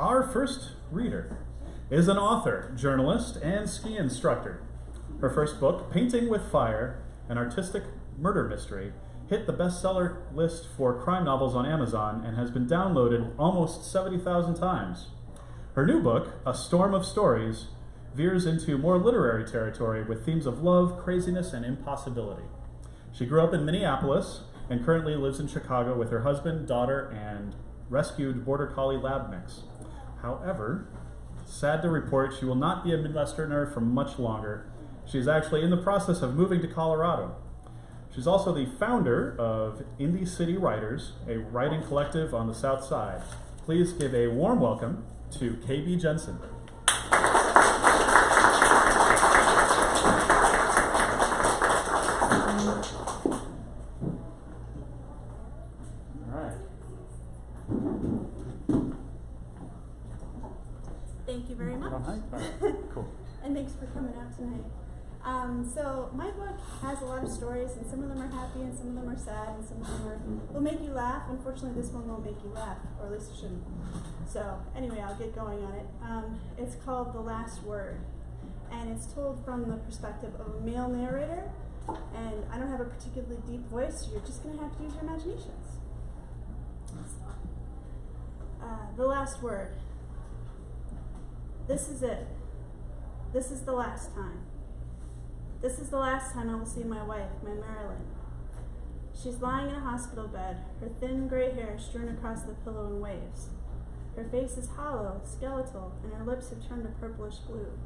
Our first reader is an author, journalist, and ski instructor. Her first book, Painting with Fire, an artistic murder mystery, hit the bestseller list for crime novels on Amazon and has been downloaded almost 70,000 times. Her new book, A Storm of Stories, veers into more literary territory with themes of love, craziness, and impossibility. She grew up in Minneapolis and currently lives in Chicago with her husband, daughter, and rescued Border Collie lab mix. However, sad to report, she will not be a Midwesterner for much longer. She is actually in the process of moving to Colorado. She's also the founder of Indie City Writers, a writing collective on the South Side. Please give a warm welcome to KB Jensen. Thank you very much. Cool. And thanks for coming out tonight. So my book has a lot of stories, and some of them are happy, and some of them are sad, and some of them will make you laugh. Unfortunately, this one won't make you laugh, or at least it shouldn't. So anyway, I'll get going on it. It's called The Last Word, and it's told from the perspective of a male narrator, and I don't have a particularly deep voice, so you're just going to have to use your imaginations. The Last Word. This is it. This is the last time. This is the last time I will see my wife, my Marilyn. She's lying in a hospital bed, her thin gray hair strewn across the pillow in waves. Her face is hollow, skeletal, and her lips have turned a purplish blue.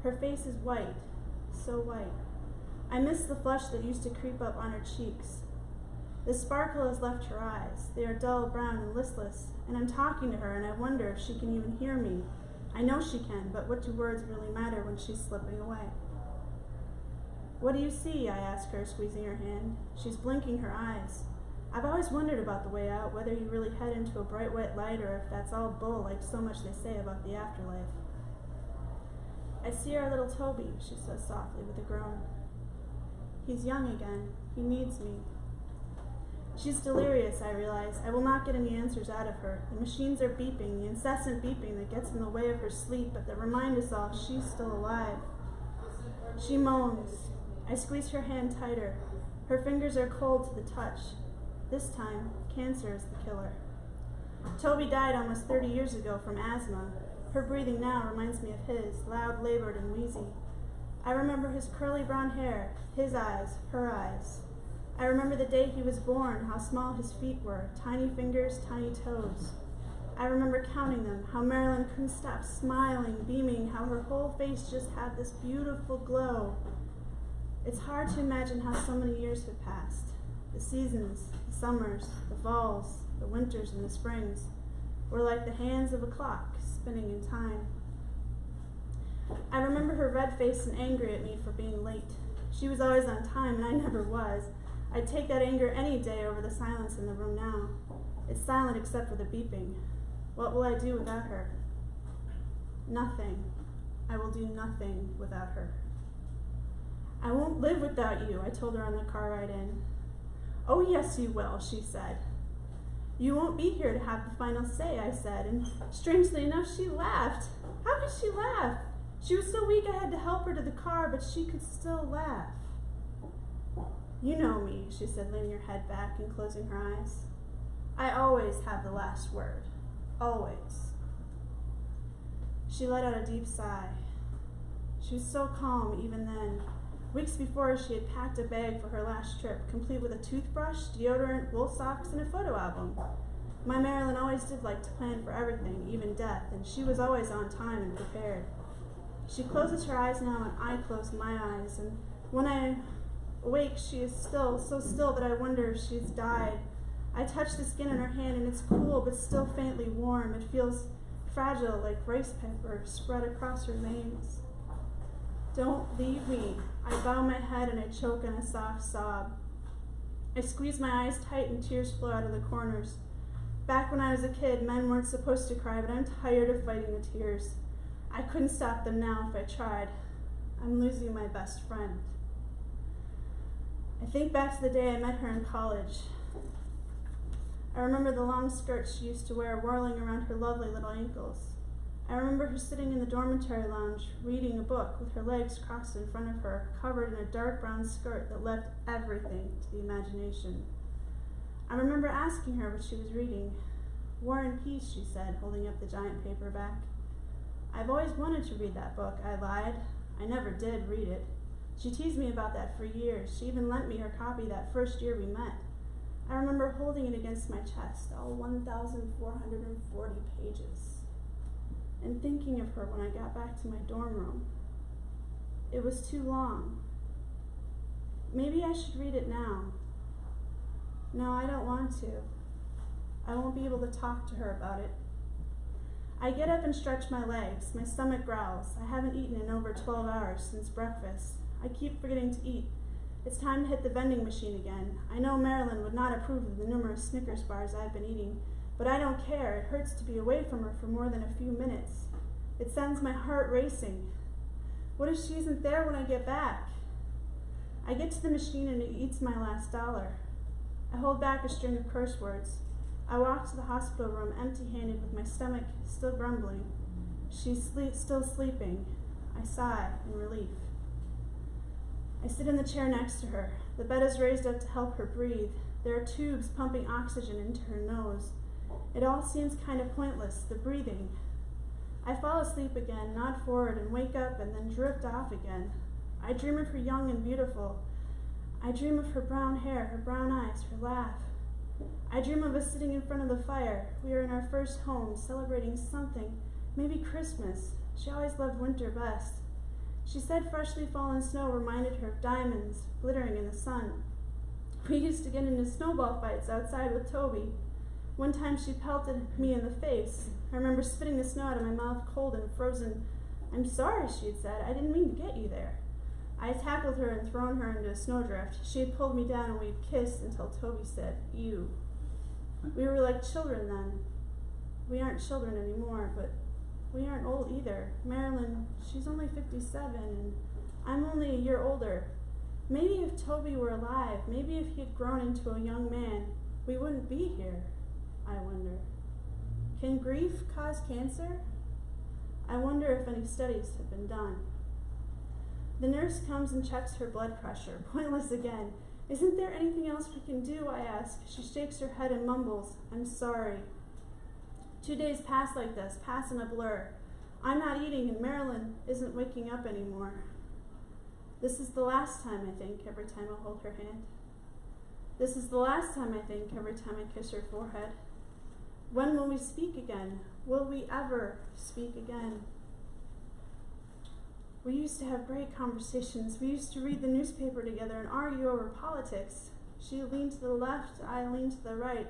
Her face is white, so white. I miss the flush that used to creep up on her cheeks. The sparkle has left her eyes. They are dull brown and listless, and I'm talking to her, and I wonder if she can even hear me. I know she can, but what do words really matter when she's slipping away? What do you see? I ask her, squeezing her hand. She's blinking her eyes. I've always wondered about the way out, whether you really head into a bright white light or if that's all bull like so much they say about the afterlife. I see our little Toby, she says softly with a groan. He's young again. He needs me. She's delirious, I realize. I will not get any answers out of her. The machines are beeping, the incessant beeping that gets in the way of her sleep, but that remind us all she's still alive. She moans. I squeeze her hand tighter. Her fingers are cold to the touch. This time, cancer is the killer. Toby died almost 30 years ago from asthma. Her breathing now reminds me of his, loud, labored, and wheezy. I remember his curly brown hair, his eyes, her eyes. I remember the day he was born, how small his feet were, tiny fingers, tiny toes. I remember counting them, how Marilyn couldn't stop smiling, beaming, how her whole face just had this beautiful glow. It's hard to imagine how so many years have passed. The seasons, the summers, the falls, the winters, and the springs were like the hands of a clock spinning in time. I remember her red-faced and angry at me for being late. She was always on time, and I never was. I'd take that anger any day over the silence in the room now. It's silent except for the beeping. What will I do without her? Nothing. I will do nothing without her. I won't live without you, I told her on the car ride in. Oh, yes, you will, she said. You won't be here to have the final say, I said, and strangely enough, she laughed. How could she laugh? She was so weak I had to help her to the car, but she could still laugh. You know me, she said, leaning her head back and closing her eyes. I always have the last word. Always. She let out a deep sigh. She was so calm even then. Weeks before, she had packed a bag for her last trip, complete with a toothbrush, deodorant, wool socks, and a photo album. My Marilyn always did like to plan for everything, even death, and she was always on time and prepared. She closes her eyes now, and I close my eyes, and when I awake, she is still, so still that I wonder if she's died. I touch the skin in her hand, and it's cool, but still faintly warm. It feels fragile, like rice paper spread across her veins. Don't leave me. I bow my head and I choke on a soft sob. I squeeze my eyes tight and tears flow out of the corners. Back when I was a kid, men weren't supposed to cry, but I'm tired of fighting the tears. I couldn't stop them now if I tried. I'm losing my best friend. I think back to the day I met her in college. I remember the long skirts she used to wear whirling around her lovely little ankles. I remember her sitting in the dormitory lounge, reading a book with her legs crossed in front of her, covered in a dark brown skirt that left everything to the imagination. I remember asking her what she was reading. War and Peace, she said, holding up the giant paperback. I've always wanted to read that book, I lied. I never did read it. She teased me about that for years. She even lent me her copy that first year we met. I remember holding it against my chest, all 1,440 pages, and thinking of her when I got back to my dorm room. It was too long. Maybe I should read it now. No, I don't want to. I won't be able to talk to her about it. I get up and stretch my legs. My stomach growls. I haven't eaten in over 12 hours since breakfast. I keep forgetting to eat. It's time to hit the vending machine again. I know Marilyn would not approve of the numerous Snickers bars I've been eating, but I don't care. It hurts to be away from her for more than a few minutes. It sends my heart racing. What if she isn't there when I get back? I get to the machine and it eats my last dollar. I hold back a string of curse words. I walk to the hospital room empty-handed with my stomach still grumbling. She's still sleeping. I sigh in relief. I sit in the chair next to her. The bed is raised up to help her breathe. There are tubes pumping oxygen into her nose. It all seems kind of pointless, the breathing. I fall asleep again, nod forward and wake up and then drift off again. I dream of her young and beautiful. I dream of her brown hair, her brown eyes, her laugh. I dream of us sitting in front of the fire. We are in our first home, celebrating something, maybe Christmas. She always loved winter best. She said freshly fallen snow reminded her of diamonds glittering in the sun. We used to get into snowball fights outside with Toby. One time she pelted me in the face. I remember spitting the snow out of my mouth cold and frozen. I'm sorry, she had said. I didn't mean to get you there. I had tackled her and thrown her into a snowdrift. She had pulled me down and we'd kissed until Toby said, "Ew." We were like children then. We aren't children anymore, but we aren't old either. Marilyn, she's only 57, and I'm only a year older. Maybe if Toby were alive, maybe if he had grown into a young man, we wouldn't be here, I wonder. Can grief cause cancer? I wonder if any studies have been done. The nurse comes and checks her blood pressure. Pointless again. Isn't there anything else we can do, I ask. She shakes her head and mumbles, I'm sorry. 2 days pass like this, pass in a blur. I'm not eating and Marilyn isn't waking up anymore. This is the last time, I think, every time I hold her hand. This is the last time, I think, every time I kiss her forehead. When will we speak again? Will we ever speak again? We used to have great conversations. We used to read the newspaper together and argue over politics. She leaned to the left, I leaned to the right.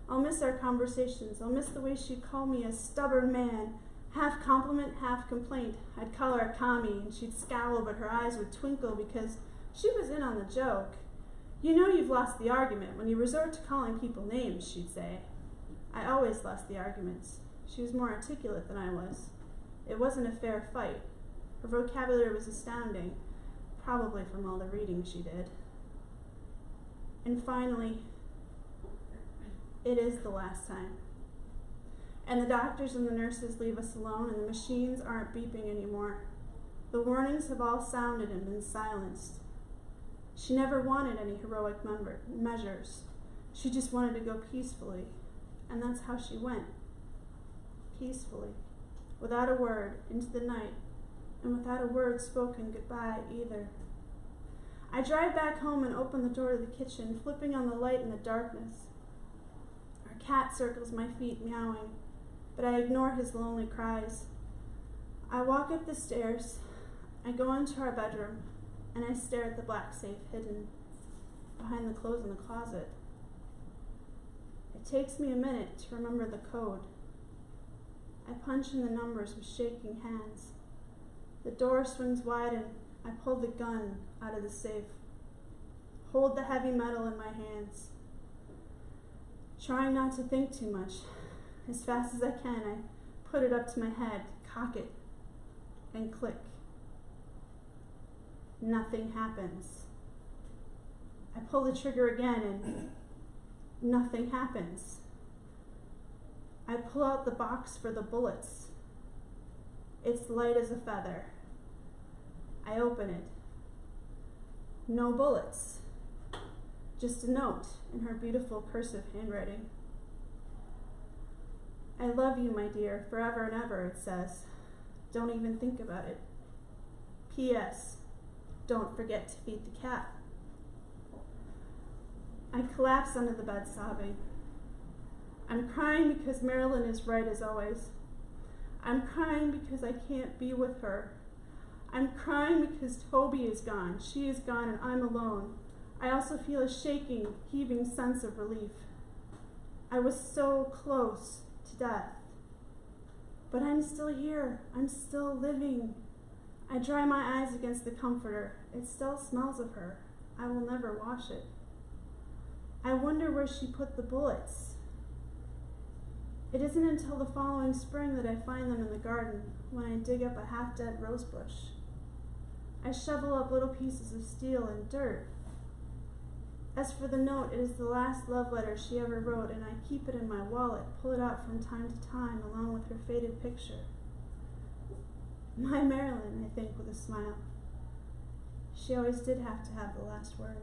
I'll miss our conversations. I'll miss the way she'd call me a stubborn man, half compliment, half complaint. I'd call her a commie, and she'd scowl, but her eyes would twinkle because she was in on the joke. You know you've lost the argument when you resort to calling people names, she'd say. I always lost the arguments. She was more articulate than I was. It wasn't a fair fight. Her vocabulary was astounding, probably from all the reading she did. And finally, it is the last time. And the doctors and the nurses leave us alone, and the machines aren't beeping anymore. The warnings have all sounded and been silenced. She never wanted any heroic measures. She just wanted to go peacefully, and that's how she went. Peacefully, without a word, into the night, and without a word spoken goodbye either. I drive back home and open the door to the kitchen, flipping on the light in the darkness. Our cat circles my feet, meowing, but I ignore his lonely cries. I walk up the stairs, I go into our bedroom, and I stare at the black safe hidden behind the clothes in the closet. It takes me a minute to remember the code. I punch in the numbers with shaking hands. The door swings wide and I pull the gun out of the safe, hold the heavy metal in my hands. Trying not to think too much, as fast as I can, I put it up to my head, cock it, and click. Nothing happens. I pull the trigger again and nothing happens. I pull out the box for the bullets. It's light as a feather. I open it. No bullets. Just a note in her beautiful cursive handwriting. I love you, my dear, forever and ever, it says. Don't even think about it. P.S. Don't forget to feed the cat. I collapse under the bed sobbing. I'm crying because Marilyn is right as always. I'm crying because I can't be with her. I'm crying because Toby is gone. She is gone and I'm alone. I also feel a shaking, heaving sense of relief. I was so close to death. But I'm still here. I'm still living. I dry my eyes against the comforter. It still smells of her. I will never wash it. I wonder where she put the bullets. It isn't until the following spring that I find them in the garden, when I dig up a half-dead rose bush. I shovel up little pieces of steel and dirt. As for the note, it is the last love letter she ever wrote, and I keep it in my wallet, pull it out from time to time, along with her faded picture. My Marilyn, I think with a smile. She always did have to have the last word.